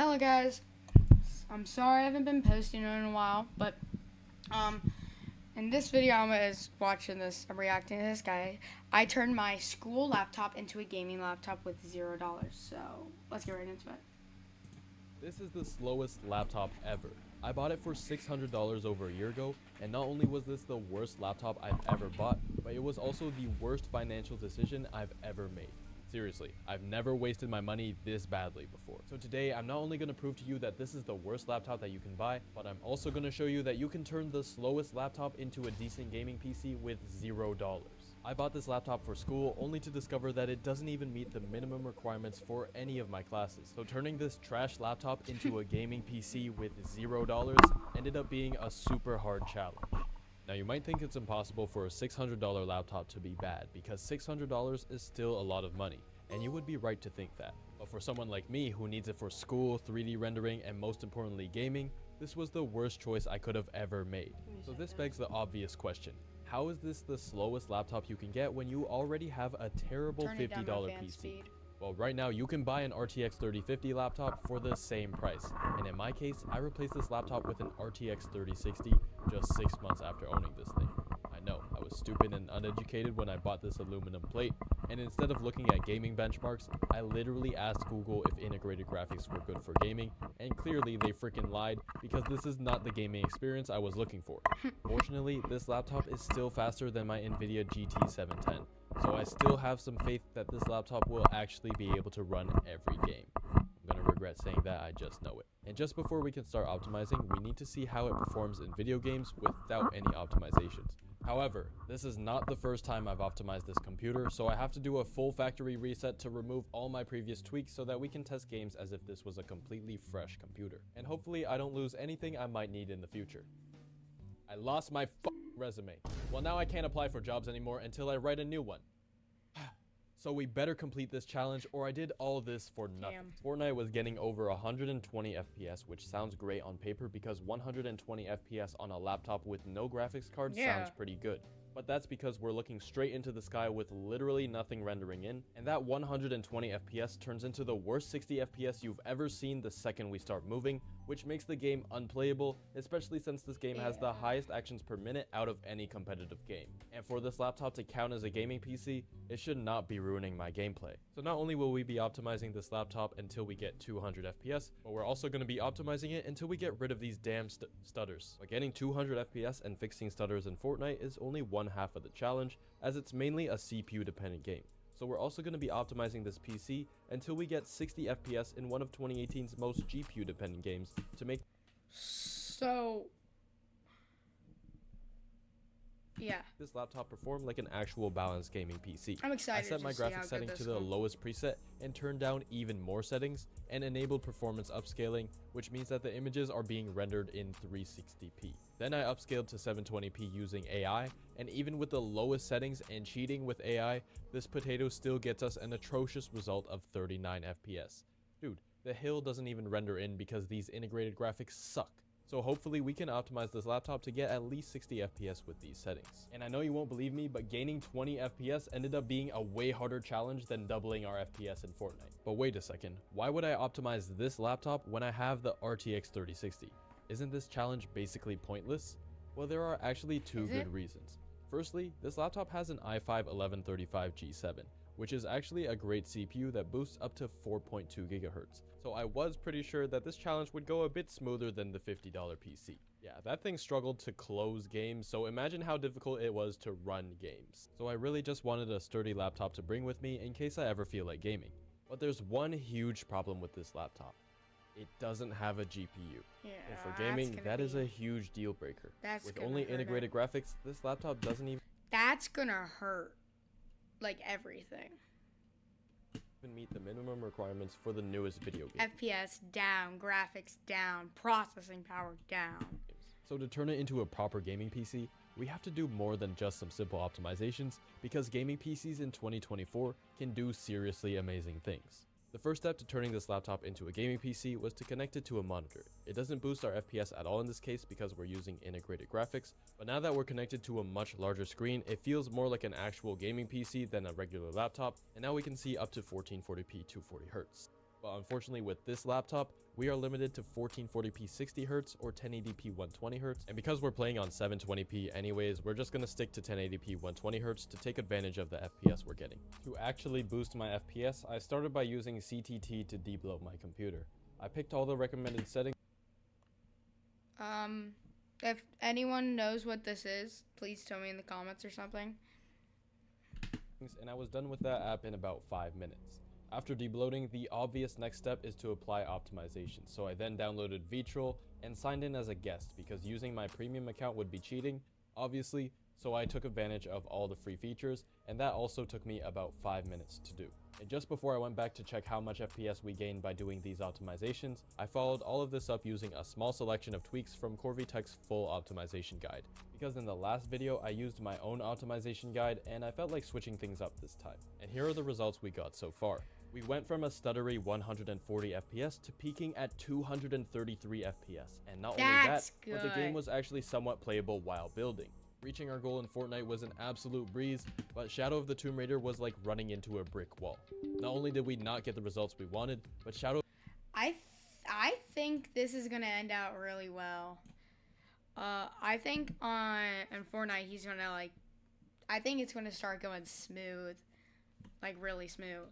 Hello guys, I'm sorry I haven't been posting in a while, but in this video I'm reacting to this guy. I turned my school laptop into a gaming laptop with $0. So let's get right into it. This is the slowest laptop ever. I bought it for $600 over a year ago, and not only was this the worst laptop I've ever bought, but it was also the worst financial decision I've ever made. Seriously, I've never wasted my money this badly before. So today, I'm not only going to prove to you that this is the worst laptop that you can buy, but I'm also going to show you that you can turn the slowest laptop into a decent gaming PC with $0. I bought this laptop for school only to discover that it doesn't even meet the minimum requirements for any of my classes. So turning this trash laptop into a gaming PC with $0 ended up being a super hard challenge. Now you might think it's impossible for a $600 laptop to be bad because $600 is still a lot of money, and you would be right to think that. But for someone like me who needs it for school, 3D rendering, and most importantly gaming, this was the worst choice I could have ever made. So this begs the obvious question. How is this the slowest laptop you can get when you already have a terrible $50 PC? Well, right now you can buy an RTX 3050 laptop for the same price, and in my case, I replaced this laptop with an RTX 3060 just 6 months after owning this thing. I know, I was stupid and uneducated when I bought this aluminum plate, and instead of looking at gaming benchmarks, I literally asked Google if integrated graphics were good for gaming, and clearly they freaking lied because this is not the gaming experience I was looking for. Fortunately, this laptop is still faster than my Nvidia GT 710, so I still have some faith that this laptop will actually be able to run every game. I'm gonna regret saying that, I just know it. And just before we can start optimizing, we need to see how it performs in video games without any optimizations. However, this is not the first time I've optimized this computer, so I have to do a full factory reset to remove all my previous tweaks so that we can test games as if this was a completely fresh computer. And hopefully I don't lose anything I might need in the future. I lost my resume. Well, now I can't apply for jobs anymore until I write a new one. So we better complete this challenge, or I did all this for nothing. Fortnite was getting over 120 FPS, which sounds great on paper because 120 FPS on a laptop with no graphics card sounds pretty good. But that's because we're looking straight into the sky with literally nothing rendering in, and that 120 FPS turns into the worst 60 FPS you've ever seen the second we start moving, which makes the game unplayable, especially since this game has the highest actions per minute out of any competitive game. And for this laptop to count as a gaming PC, it should not be ruining my gameplay. So not only will we be optimizing this laptop until we get 200 FPS, but we're also going to be optimizing it until we get rid of these damn stutters. But getting 200 FPS and fixing stutters in Fortnite is only one half of the challenge, as it's mainly a CPU dependent game. So we're also going to be optimizing this PC until we get 60 FPS in one of 2018's most GPU dependent games to make this laptop perform like an actual balanced gaming PC. I'm excited. I set my graphics setting to the lowest preset and turned down even more settings and enabled performance upscaling, which means that the images are being rendered in 360p. Then I upscaled to 720p using AI, and even with the lowest settings and cheating with AI, this potato still gets us an atrocious result of 39 FPS. Dude, the hill doesn't even render in because these integrated graphics suck. So hopefully we can optimize this laptop to get at least 60 FPS with these settings. And I know you won't believe me, but gaining 20 FPS ended up being a way harder challenge than doubling our FPS in Fortnite. But wait a second, why would I optimize this laptop when I have the RTX 3060? Isn't this challenge basically pointless? Well, there are actually two good reasons. Firstly, this laptop has an i5-1135G7, which is actually a great CPU that boosts up to 4.2 GHz. So I was pretty sure that this challenge would go a bit smoother than the $50 PC. Yeah, that thing struggled to close games, so imagine how difficult it was to run games. So I really just wanted a sturdy laptop to bring with me in case I ever feel like gaming. But there's one huge problem with this laptop. It doesn't have a GPU. And for gaming, that is a huge deal breaker. With only integrated graphics, this laptop doesn't even hurt. Like everything. Meet the minimum requirements for the newest video game. FPS down, graphics down, processing power down. So to turn it into a proper gaming PC, we have to do more than just some simple optimizations, because gaming PCs in 2024 can do seriously amazing things. The first step to turning this laptop into a gaming PC was to connect it to a monitor. It doesn't boost our FPS at all in this case because we're using integrated graphics, but now that we're connected to a much larger screen, it feels more like an actual gaming PC than a regular laptop, and now we can see up to 1440p 240Hz. But unfortunately with this laptop, we are limited to 1440p 60Hz or 1080p 120Hz. And because we're playing on 720p anyways, we're just gonna stick to 1080p 120Hz to take advantage of the FPS we're getting. To actually boost my FPS, I started by using CTT to debloat my computer. I picked all the recommended settings. If anyone knows what this is, please tell me in the comments or something. And I was done with that app in about 5 minutes. After debloating, the obvious next step is to apply optimization. So I then downloaded Vitrol and signed in as a guest because using my premium account would be cheating, obviously, so I took advantage of all the free features, and that also took me about 5 minutes to do. And just before I went back to check how much FPS we gained by doing these optimizations, I followed all of this up using a small selection of tweaks from Corvitek's full optimization guide. Because in the last video, I used my own optimization guide, and I felt like switching things up this time. And here are the results we got so far. We went from a stuttery 140 FPS to peaking at 233 FPS. And not only that, but the game was actually somewhat playable while building. Reaching our goal in Fortnite was an absolute breeze, but Shadow of the Tomb Raider was like running into a brick wall. Not only did we not get the results we wanted, but Shadow... I think this is going to end out really well. I think in Fortnite he's going to I think it's going to start going smooth. Like really smooth.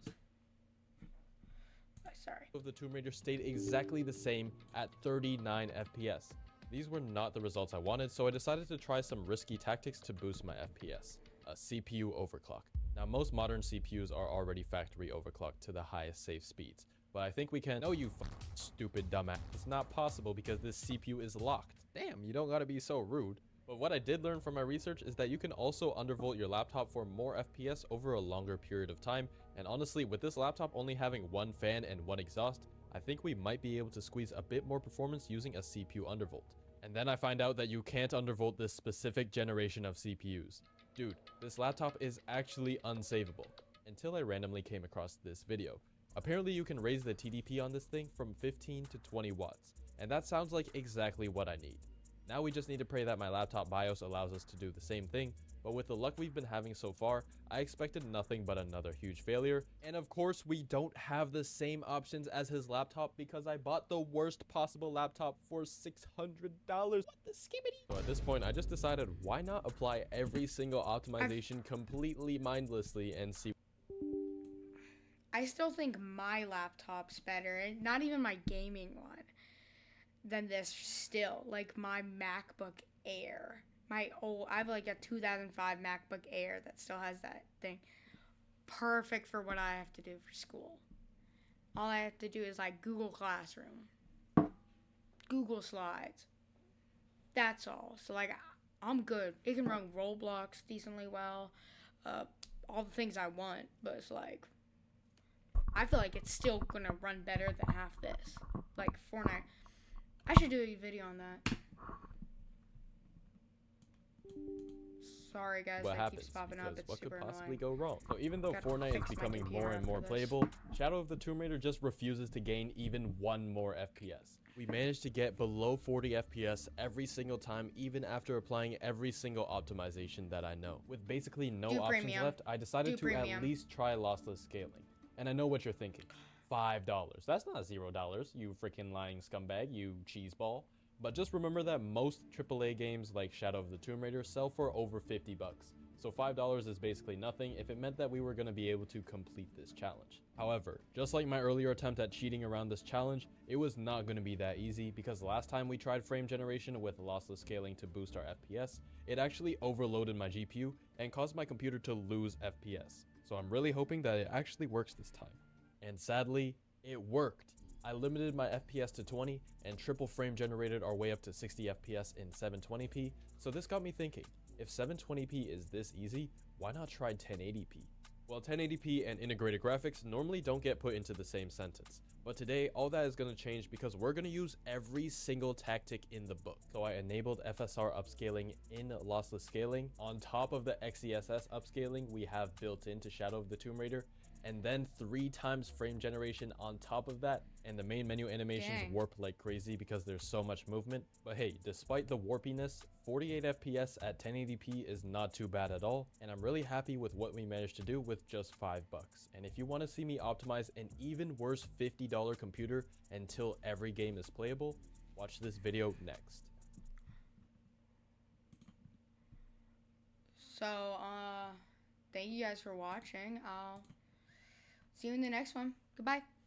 Sorry. Of the Tomb Raider stayed exactly the same at 39 FPS. These were not the results I wanted, so I decided to try some risky tactics to boost my FPS. A CPU overclock. Now most modern CPUs are already factory overclocked to the highest safe speeds, but I think we can... No, you stupid dumbass. It's not possible because this CPU is locked. Damn, you don't gotta be so rude. But what I did learn from my research is that you can also undervolt your laptop for more FPS over a longer period of time, and honestly, with this laptop only having one fan and one exhaust, I think we might be able to squeeze a bit more performance using a CPU undervolt. And then I find out that you can't undervolt this specific generation of CPUs. Dude, this laptop is actually unsavable. Until I randomly came across this video. Apparently you can raise the TDP on this thing from 15 to 20 watts, and that sounds like exactly what I need. Now we just need to pray that my laptop BIOS allows us to do the same thing, but with the luck we've been having so far, I expected nothing but another huge failure. And of course, we don't have the same options as his laptop because I bought the worst possible laptop for $600. What the skibbity? So at this point, I just decided why not apply every single optimization completely mindlessly and see. I still think my laptop's better, not even my gaming one, than this still. Like my MacBook Air. I have like a 2005 MacBook Air that still has that thing. Perfect for what I have to do for school. All I have to do is like Google Classroom, Google Slides. That's all. So like I'm good. It can run Roblox decently well. All the things I want, but it's like I feel like it's still gonna run better than half this. Like Fortnite. I should do a video on that. Sorry guys, what that happens keeps popping up. because It's what could super possibly annoying. go wrong? So even though Gotta Fortnite is fix my becoming computer more and more after this. playable, Shadow of the Tomb Raider just refuses to gain even one more FPS. We managed to get below 40 FPS every single time, even after applying every single optimization that I know. With basically no Do options premium. left, I decided Do to premium. at least try lossless scaling. And I know what you're thinking. $5. That's not $0, you freaking lying scumbag, you cheeseball. But just remember that most AAA games like Shadow of the Tomb Raider sell for over 50 bucks. So $5 is basically nothing if it meant that we were going to be able to complete this challenge. However, just like my earlier attempt at cheating around this challenge, it was not going to be that easy because last time we tried frame generation with lossless scaling to boost our FPS, it actually overloaded my GPU and caused my computer to lose FPS. So I'm really hoping that it actually works this time. And sadly, it worked. I limited my FPS to 20 and triple frame generated our way up to 60 FPS in 720p, so this got me thinking, if 720p is this easy, why not try 1080p? Well, 1080p and integrated graphics normally don't get put into the same sentence, but today all that is going to change because we're going to use every single tactic in the book. So I enabled FSR upscaling in lossless scaling on top of the XeSS upscaling we have built into Shadow of the Tomb Raider, and then 3 times frame generation on top of that, and the main menu animations Dang. warp like crazy because there's so much movement. But hey, despite the warpiness, 48 FPS at 1080p is not too bad at all, and I'm really happy with what we managed to do with just $5. And if you want to see me optimize an even worse $50 computer until every game is playable, watch this video next. So, thank you guys for watching. I'll see you in the next one. Goodbye.